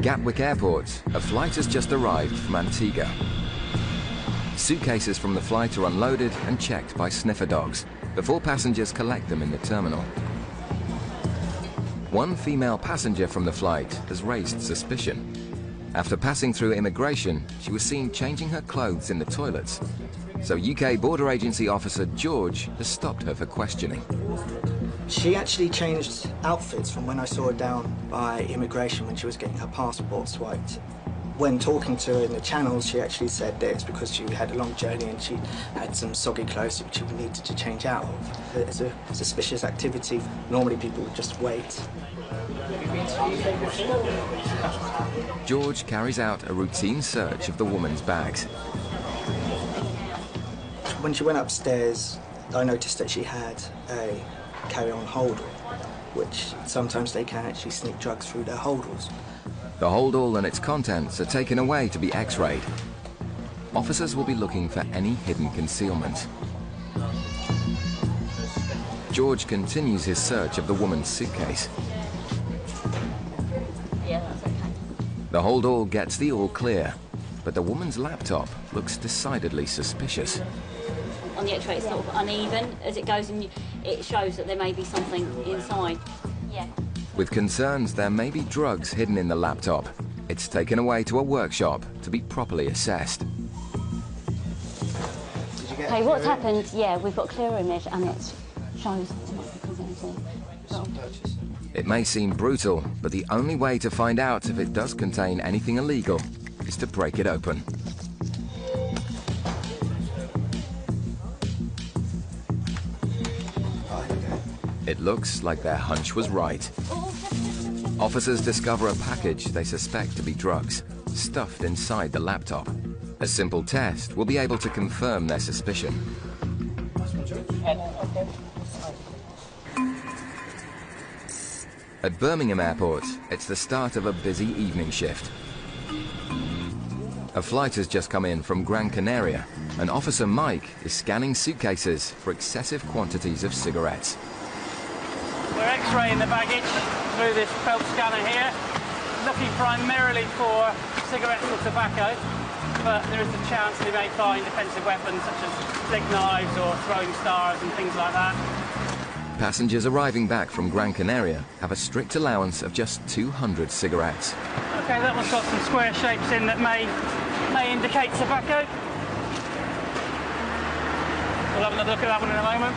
At Gatwick Airport, a flight has just arrived from Antigua. Suitcases from the flight are unloaded and checked by sniffer dogs before passengers collect them in the terminal. One female passenger from the flight has raised suspicion. After passing through immigration, she was seen changing her clothes in the toilets. So UK Border Agency officer George has stopped her for questioning. She actually changed outfits from when I saw her down by immigration when she was getting her passport swiped. When talking to her in the channels, she actually said that it's because she had a long journey and she had some soggy clothes which she needed to change out of. It's a suspicious activity. Normally people would just wait. George carries out a routine search of the woman's bags. When she went upstairs, I noticed that she had a carry-on holdall, which sometimes they can actually sneak drugs through their holdalls. The holdall and its contents are taken away to be x-rayed. Officers will be looking for any hidden concealment. George continues his search of the woman's suitcase. Yeah, that's okay. The holdall gets the all clear, but the woman's laptop looks decidedly suspicious. On the X-ray, it's sort of uneven. As it goes in, it shows that there may be something inside. Yeah. With concerns there may be drugs hidden in the laptop, it's taken away to a workshop to be properly assessed. Okay, what's happened? Yeah, we've got clear image and it shows what might be presenting. It may seem brutal, but the only way to find out if it does contain anything illegal is to break it open. It looks like their hunch was right. Officers discover a package they suspect to be drugs, stuffed inside the laptop. A simple test will be able to confirm their suspicion. At Birmingham Airport, it's the start of a busy evening shift. A flight has just come in from Gran Canaria, and Officer Mike is scanning suitcases for excessive quantities of cigarettes. We're x-raying the baggage through this felt scanner here, looking primarily for cigarettes or tobacco, but there is a chance we may find offensive weapons such as flick knives or throwing stars and things like that. Passengers arriving back from Gran Canaria have a strict allowance of just 200 cigarettes. Okay, that one's got some square shapes in that may indicate tobacco. We'll have another look at that one in a moment.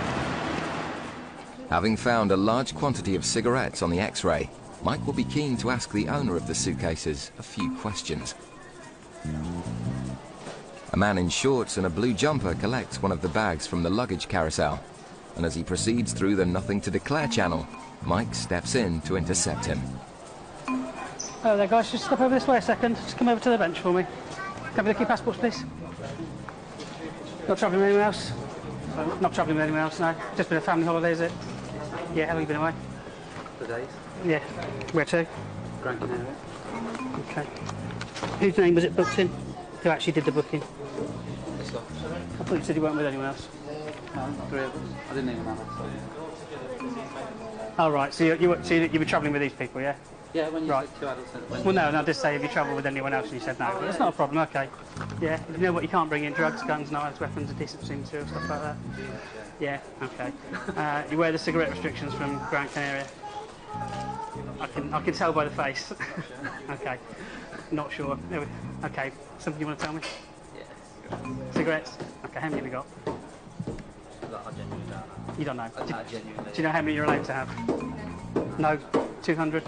Having found a large quantity of cigarettes on the X-ray, Mike will be keen to ask the owner of the suitcases a few questions. A man in shorts and a blue jumper collects one of the bags from the luggage carousel, and as he proceeds through the Nothing to Declare channel, Mike steps in to intercept him. Hello there guys, just step over this way a second. Just come over to the bench for me. Can we look at your passports please? Not travelling with anyone else? Not travelling with anyone else, no. Just been a family holiday, is it? Yeah, how long have you been away? For days. Yeah. Where to? Gran Canaria. Okay. Whose name was it booked in? Who actually did the booking? This officer. I thought you said you weren't with anyone else. No, 3 of us. I didn't even have it. Oh, right. So you were travelling with these people, yeah? Yeah, when you right. said 2 adults. Well, no, I just say if you travel with anyone else and you said no. That's not a problem, okay. Yeah, you know what, you can't bring in drugs, guns, knives, weapons, adhesive material, stuff like that. Yeah, okay. You wear the cigarette restrictions from Gran Canaria. I can tell by the face. Okay, not sure. Okay, something you want to tell me? Yeah. Cigarettes? Okay, how many have you got? I genuinely don't know. You don't know? I genuinely. Do you know how many you're allowed to have? No? 200?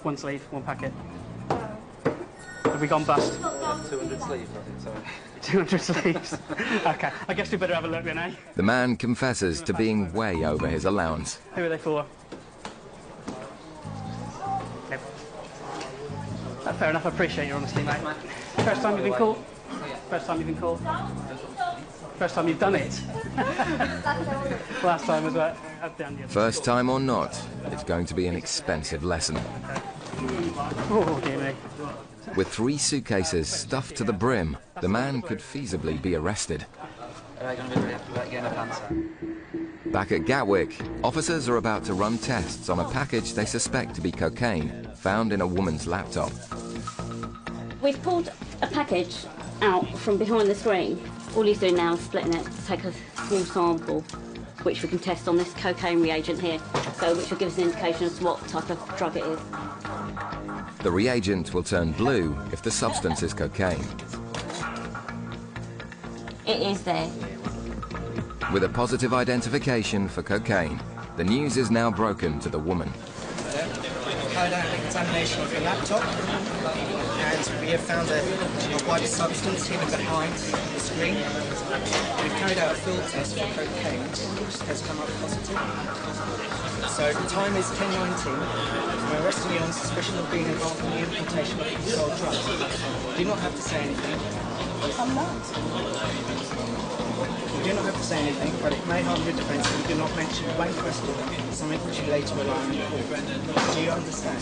One sleeve, one packet. Have we gone bust? 200 sleeves, I think, sorry. 200 sleeves. Okay, I guess we better have a look then, eh? The man confesses to being way over his allowance. Who are they for? Yep. Fair enough, I appreciate your honesty, mate. First time you've been caught? First time you've been caught? First time you've done it? Last time was at the end. First time or not, it's going to be an expensive lesson. Oh, dear me. With 3 suitcases stuffed to the brim, the man could feasibly be arrested. Back at Gatwick, officers are about to run tests on a package they suspect to be cocaine found in a woman's laptop. We've pulled a package out from behind the screen. All he's doing now is splitting it to take a small sample, which we can test on this cocaine reagent here, which will give us an indication as to what type of drug it is. The reagent will turn blue if the substance is cocaine. It is there. With a positive identification for cocaine, the news is now broken to the woman. Carried out an examination of your laptop, and we have found a white substance hidden behind the screen. We've carried out a field test for cocaine, which has come up positive. So the time is 10:19. We're arresting you on suspicion of being involved in the importation of controlled drugs. You do not have to say anything. I'm not. You do not have to say anything, but it may harm your defence if you do not mention blank question, something which you later rely on in court. Do you understand?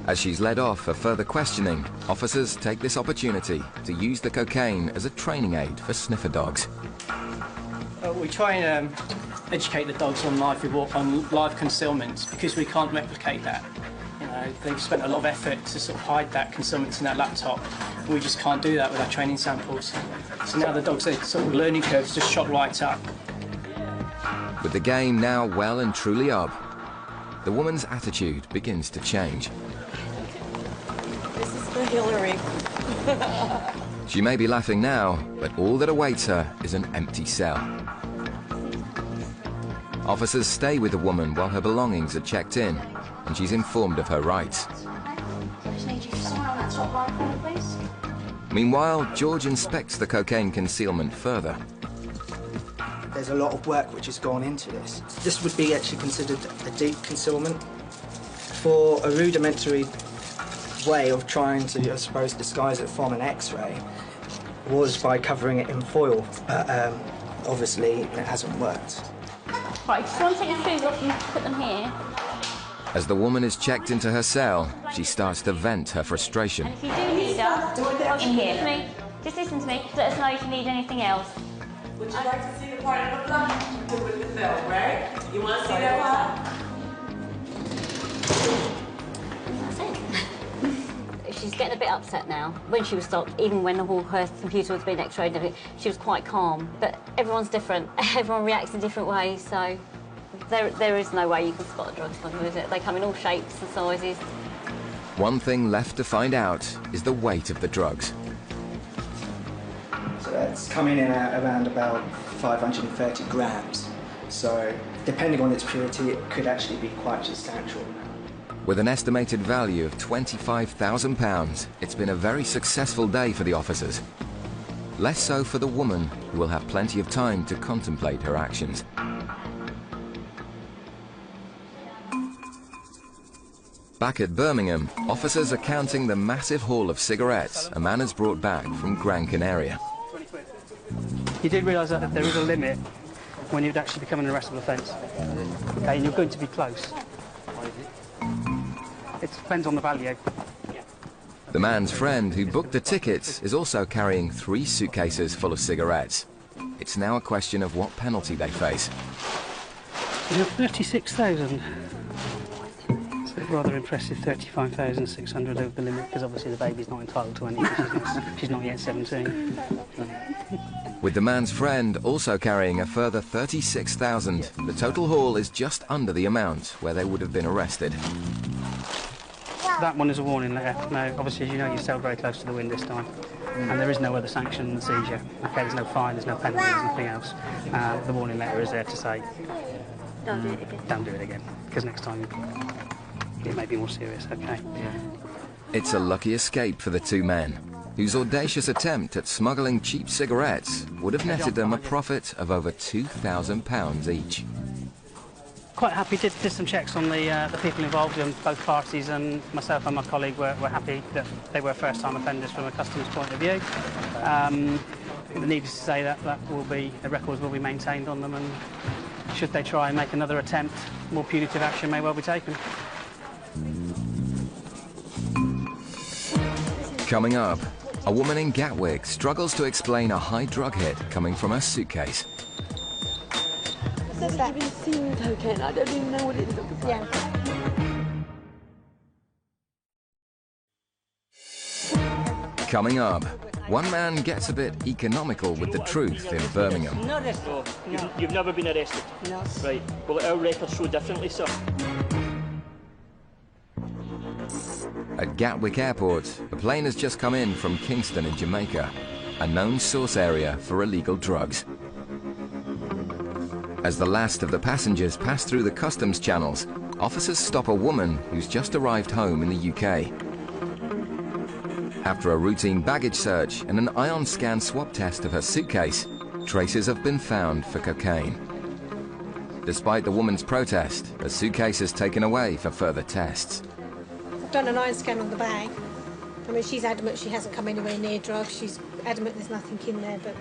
As she's led off for further questioning, officers take this opportunity to use the cocaine as a training aid for sniffer dogs. We try and educate the dogs on live concealment because we can't replicate that. You know, they've spent a lot of effort to sort of hide that concealment in that laptop. We just can't do that with our training samples. So now the dogs, their sort of learning curves just shot right up. With the game now well and truly up, the woman's attitude begins to change. This is for Hillary. She may be laughing now, but all that awaits her is an empty cell. Officers stay with the woman while her belongings are checked in, and she's informed of her rights. Meanwhile, George inspects the cocaine concealment further. There's a lot of work which has gone into this. This would be actually considered a deep concealment. For a rudimentary way of trying to, I suppose, disguise it from an X-ray was by covering it in foil, but obviously it hasn't worked. Right, just want to take your shoes off and put them here. As the woman is checked into her cell, she starts to vent her frustration. And if you do need us, hold in here. Me. Just listen to me. Let us know if you need anything else. Would you like to see the part of the blood with the film, right? You want to see that part? She's getting a bit upset now. When she was stopped, even when her computer was being x-rayed and everything, she was quite calm. But everyone's different. Everyone reacts in different ways, so there is no way you can spot a drug smuggler, is it? They come in all shapes and sizes. One thing left to find out is the weight of the drugs. So that's coming in at around about 530 grams. So depending on its purity, it could actually be quite substantial. With an estimated value of £25,000, it's been a very successful day for the officers. Less so for the woman, who will have plenty of time to contemplate her actions. Back at Birmingham, officers are counting the massive haul of cigarettes a man has brought back from Gran Canaria. You did realise that there is a limit when you'd actually become an arrestable offence. Okay, and you're going to be close. It depends on the value. The man's friend who booked the tickets is also carrying 3 suitcases full of cigarettes. It's now a question of what penalty they face. You have 36,000. It's a rather impressive 35,600 over the limit, because obviously the baby's not entitled to any. She's not yet 17. With the man's friend also carrying a further 36,000, the total haul is just under the amount where they would have been arrested. That one is a warning letter. No, obviously, as you know, you're still very close to the wind this time. And there is no other sanction than the seizure. Okay, there's no fine, there's no penalty, there's nothing else. The warning letter is there to say, Don't do it again. don't do it again, because next time it may be more serious, okay? It's a lucky escape for the 2 men, whose audacious attempt at smuggling cheap cigarettes would have netted them a profit of over £2,000 each. Quite happy, did some checks on the people involved in both parties, and myself and my colleague were happy that they were first-time offenders from a customs point of view. Needless to say, that the records will be maintained on them, and should they try and make another attempt, more punitive action may well be taken. Coming up, a woman in Gatwick struggles to explain a high drug hit coming from her suitcase. I've been seeing cocaine. I don't even know what it looks like. Yeah. Coming up, one man gets a bit economical with the truth in Birmingham. No arrest. No, you've never been arrested? No. Right, well our records show differently, sir. At Gatwick Airport, a plane has just come in from Kingston in Jamaica, a known source area for illegal drugs. As the last of the passengers pass through the customs channels, officers stop a woman who's just arrived home in the UK. After a routine baggage search and an ion scan swab test of her suitcase, traces have been found for cocaine. Despite the woman's protest, her suitcase is taken away for further tests. I've done an ion scan on the bag. I mean, she's adamant she hasn't come anywhere near drugs. She's adamant there's nothing in there, but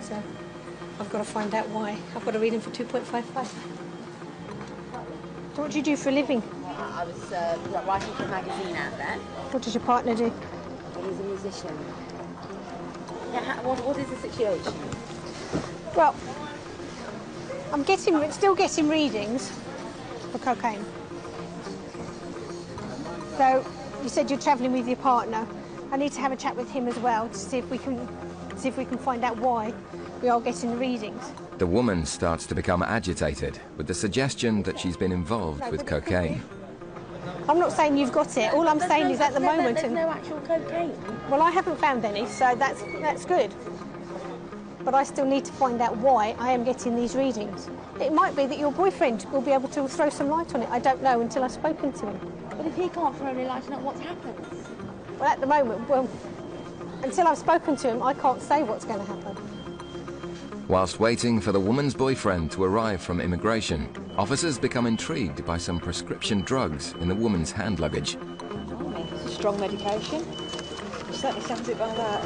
I've got to find out why. I've got to read him for 2.55. So what do you do for a living? I was writing for a magazine out there. What does your partner do? Well, he's a musician. Yeah, what is the situation? Well, I'm still getting readings for cocaine. So you said you're travelling with your partner. I need to have a chat with him as well to see if we can find out why we are getting the readings. The woman starts to become agitated with the suggestion that she's been involved with cocaine. I'm not saying you've got it. All I'm saying is at the moment... There's no actual cocaine. Well, I haven't found any, so that's good. But I still need to find out why I am getting these readings. It might be that your boyfriend will be able to throw some light on it. I don't know until I've spoken to him. But if he can't throw any light on it, what's happened? Well, at the moment, until I've spoken to him, I can't say what's going to happen. Whilst waiting for the woman's boyfriend to arrive from immigration, officers become intrigued by some prescription drugs in the woman's hand luggage. Oh, it's a strong medication. It certainly sounds it by that.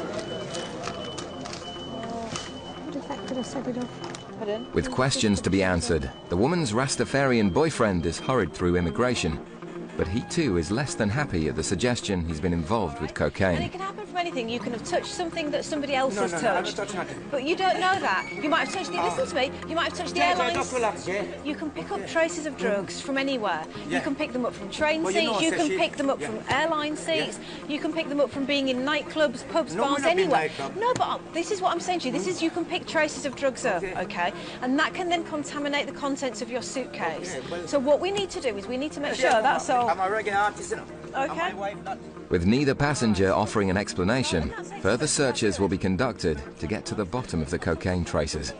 What if that could have set it off? Pardon? With questions to be answered, the woman's Rastafarian boyfriend is hurried through immigration. But he too is less than happy at the suggestion he's been involved with And cocaine. it can happen from anything. You can have touched something that somebody else has touched. I haven't touched nothing. But you don't know that. You might have touched the... Listen to me. You might have touched the airlines. Just relax, yeah? You can pick up traces of drugs from anywhere. Yeah. You can pick them up from train Well, seats. you know, You so can she- pick them up yeah. from airline seats. You can pick them up from being in nightclubs, pubs, No, bars, we're not being anywhere. nightclub. No, but this is what I'm saying to you. This is you can pick traces of drugs up, okay? And that can then contaminate the contents of your suitcase. Okay, well- So what we need to do is we need to make sure that's all. I'm a regular artist, you know. Okay. And my wife, not... With neither passenger offering an explanation, further searches will be conducted to get to the bottom of the cocaine traces.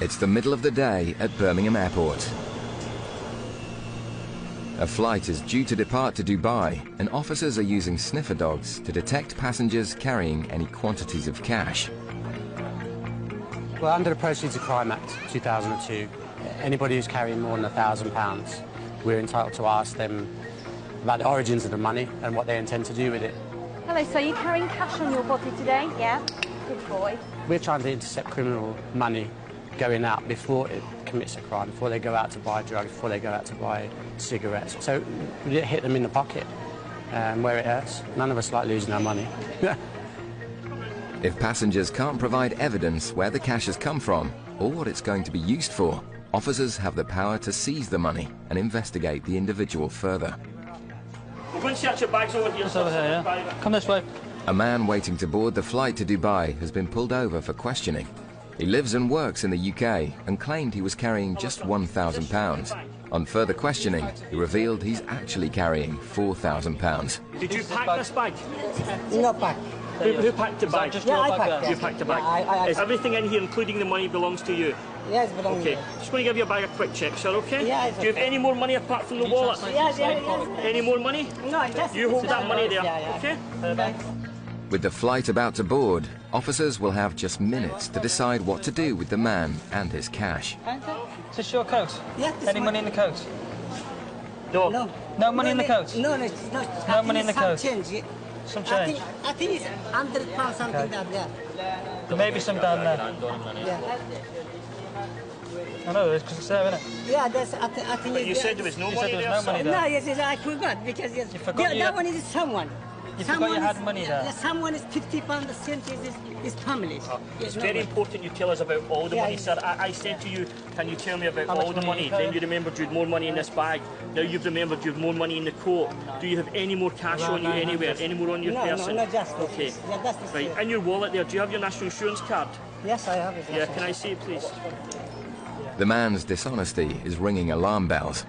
It's the middle of the day at Birmingham Airport. A flight is due to depart to Dubai, and officers are using sniffer dogs to detect passengers carrying any quantities of cash. Well, under the Proceeds of Crime Act 2002, anybody who's carrying more than £1,000, we're entitled to ask them about the origins of the money and what they intend to do with it. Hello, so you're carrying cash on your body today? Yeah. Good boy. We're trying to intercept criminal money going out before it commits a crime, before they go out to buy drugs, before they go out to buy cigarettes. So we hit them in the pocket where it hurts. None of us like losing our money. If passengers can't provide evidence where the cash has come from or what it's going to be used for, officers have the power to seize the money and investigate the individual further. We're going to search your bags over here. It's over here, yeah. Come this way. A man waiting to board the flight to Dubai has been pulled over for questioning. He lives and works in the UK and claimed he was carrying just £1,000. On further questioning, he revealed he's actually carrying £4,000. Did you pack this bag? No pack. Who packed the bag? Yeah, I packed. You packed the bag. I Is everything in here, including the money, belongs to you? Yes, but Okay. Just going to give your bag a quick check, sir, okay? Yeah, it's Do you have okay. any more money apart from the wallet? Yes. Any more money? No, just... You hold that money there, Yeah. okay? With the flight about to board, officers will have just minutes to decide what to do with the man and his cash. Is this your coat? Yeah, this Any one. money in the coat? No. No. No money in the coat? No, it's not. No money in the coat? Change. Some change? I think it's £100 something down there. There may be some down there. Yeah. I know there is, because it's there, isn't it? Yeah, that's, I think But you said there was no You money said there there, was no money sir. there. No, yes, I forgot because yes, You forgot you that had- one is someone. You forgot you had money there. Someone is £50, the cent is family. It's very important you tell us about all the Yeah, money, yeah. sir. I said to you Can you tell me about all the money? Then you remembered you had more money in this bag. Now you've remembered you have more money in the coat. Do you have any more cash on you anywhere? Any more on your person? No, just this. Okay. Yeah, that's this. Right. In your wallet there, do you have your national insurance card? Yes, I have it. Yeah, can I see it, please? The man's dishonesty is ringing alarm bells.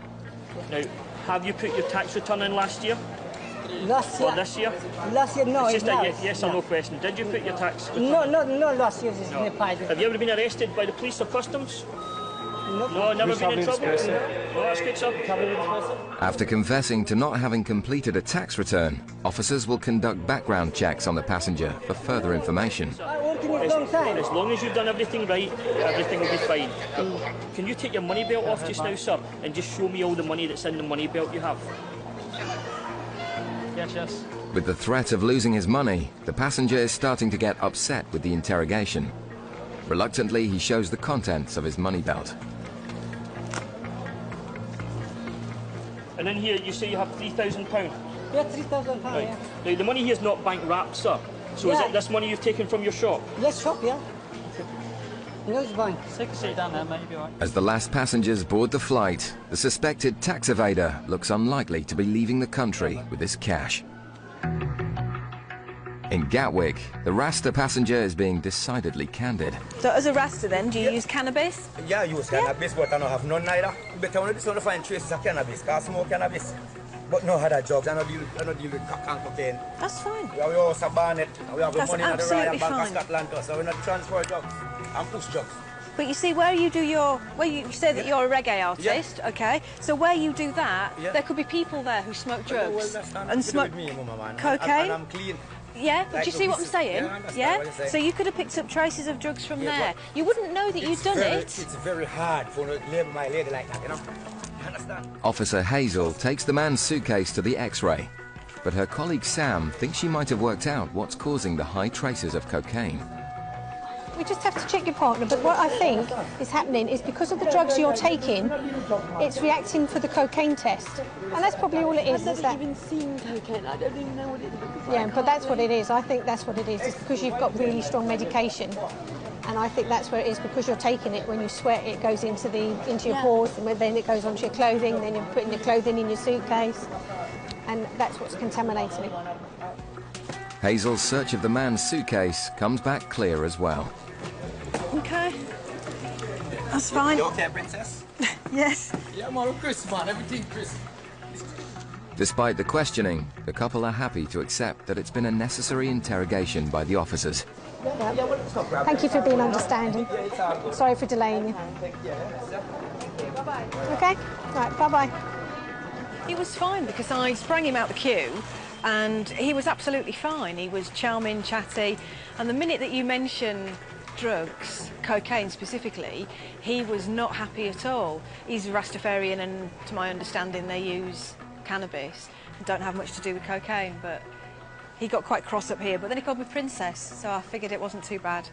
Now, have you put your tax return in last year? Last year? Or this year? Last year, no. It's just a yes or no question. Did you put your tax return? No, last year is No. in the pile. Have you ever been arrested by the police or customs? No. No, never been in trouble? No, that's good, sir. After confessing to not having completed a tax return, officers will conduct background checks on the passenger for further information. I work in a long time. As long as you've done everything right, everything will be fine. Can you take your money belt off just now, sir, and just show me all the money that's in the money belt you have? Yes. With the threat of losing his money, the passenger is starting to get upset with the interrogation. Reluctantly, he shows the contents of his money belt. And in here, you say you have £3,000. Yeah, 3,000 pounds. Right. Yeah. Now, the money here is not bank wrapped, sir. So is Yeah. it this money you've taken from your shop? Let's shop, yeah. No, it's fine. Take a seat down there, mate. You'll be all right. As the last passengers board the flight, the suspected tax evader looks unlikely to be leaving the country with this cash. In Gatwick, the Rasta passenger is being decidedly candid. So as a Rasta then, do you use cannabis? Yeah, I use cannabis, but I don't have none neither. But I want to find traces of cannabis, because I smoke cannabis. But no other drugs, I don't deal with crack and cocaine. That's fine. We also ban it, and we have the That's money in the Royal absolutely Bank of fine. Scotland too, so we not transfer drugs and push drugs. But you see, where you say that you're a reggae artist, okay? So where you do that, there could be people there who smoke drugs and smoke cocaine. And I'm clean. Yeah, but Like do you see what I'm this. saying? Yeah, I understand what you're saying. So you could have picked up traces of drugs from Yeah, there. but You wouldn't know that you'd done it. It's very hard for a label my lady like that, you know? You understand? Officer Hazel takes the man's suitcase to the X-ray, but her colleague Sam thinks she might have worked out what's causing the high traces of cocaine. We just have to check your partner, but what I think is happening is because of the drugs you're taking, it's reacting for the cocaine test. And that's probably all it is. I've never even seen cocaine. I don't even know what it is. Yeah, but that's what it is. I think that's what it is. It's because you've got really strong medication. And I think that's where it is, because you're taking it. When you sweat, it goes into your pores, and then it goes onto your clothing, then you're putting your clothing in your suitcase. And that's what's contaminating it. Hazel's search of the man's suitcase comes back clear as well. Okay. That's fine. You okay, princess? Yes. Yeah, man, Chris, man, everything Chris. Despite the questioning, the couple are happy to accept that it's been a necessary interrogation by the officers. Thank you for being understanding. Sorry for delaying you. Okay? Right, bye-bye. He was fine because I sprang him out the queue and he was absolutely fine. He was charming, chatty, and the minute that you mention drugs, cocaine specifically, he was not happy at all. He's a Rastafarian and to my understanding they use cannabis and don't have much to do with cocaine, but he got quite cross up here, but then he called me princess, so I figured it wasn't too bad.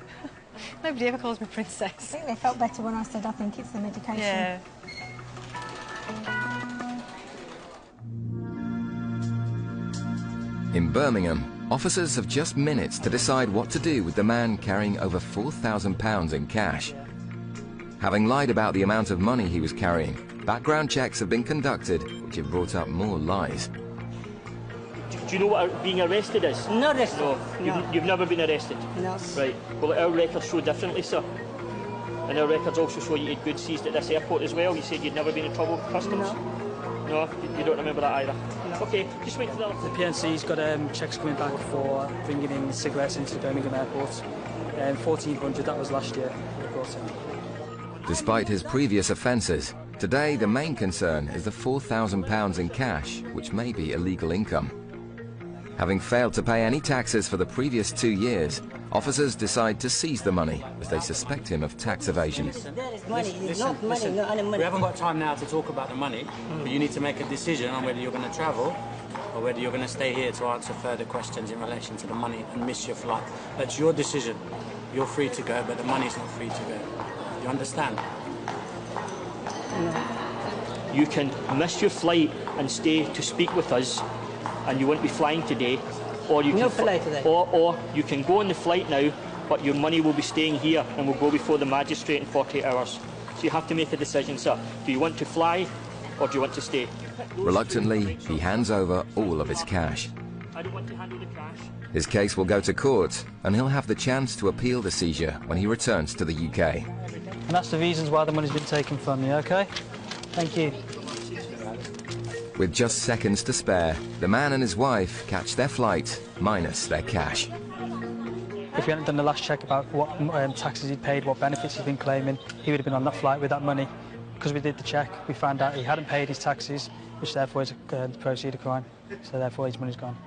Nobody ever calls me princess. I think they felt better when I said I think it's the medication. Yeah. In Birmingham, officers have just minutes to decide what to do with the man carrying over £4,000 in cash. Having lied about the amount of money he was carrying, background checks have been conducted, which have brought up more lies. Do you know what being arrested is? Not arrested. No. You've never been arrested? No. Right. Well, our records show differently, sir. And our records also show you had goods seized at this airport as well. You said you'd never been in trouble with customs? No, you don't remember that either? No. OK, just wait for the... The PNC's got checks coming back for bringing in cigarettes into Birmingham Airport. 1,400, that was last year. Despite his previous offences, today the main concern is the £4,000 in cash, which may be illegal income. Having failed to pay any taxes for the previous 2 years, officers decide to seize the money as they suspect him of tax evasion. There is money. It's not money, no other money. We haven't got time now to talk about the money, but you need to make a decision on whether you're going to travel or whether you're going to stay here to answer further questions in relation to the money and miss your flight. That's your decision. You're free to go, but the money's not free to go. You understand? You can miss your flight and stay to speak with us, and you won't be flying today, or you No can flight today. or you can go on the flight now, but your money will be staying here and will go before the magistrate in 48 hours. So you have to make a decision, sir. Do you want to fly or do you want to stay? Reluctantly, he hands over all of his cash. I don't want to handle the cash. His case will go to court, and he'll have the chance to appeal the seizure when he returns to the UK. And that's the reasons why the money's been taken from you, OK? Thank you. With just seconds to spare, the man and his wife catch their flight, minus their cash. If we hadn't done the last check about what taxes he'd paid, what benefits he'd been claiming, he would have been on that flight with that money. Because we did the check, we found out he hadn't paid his taxes, which therefore is the proceeds of crime. So therefore his money's gone.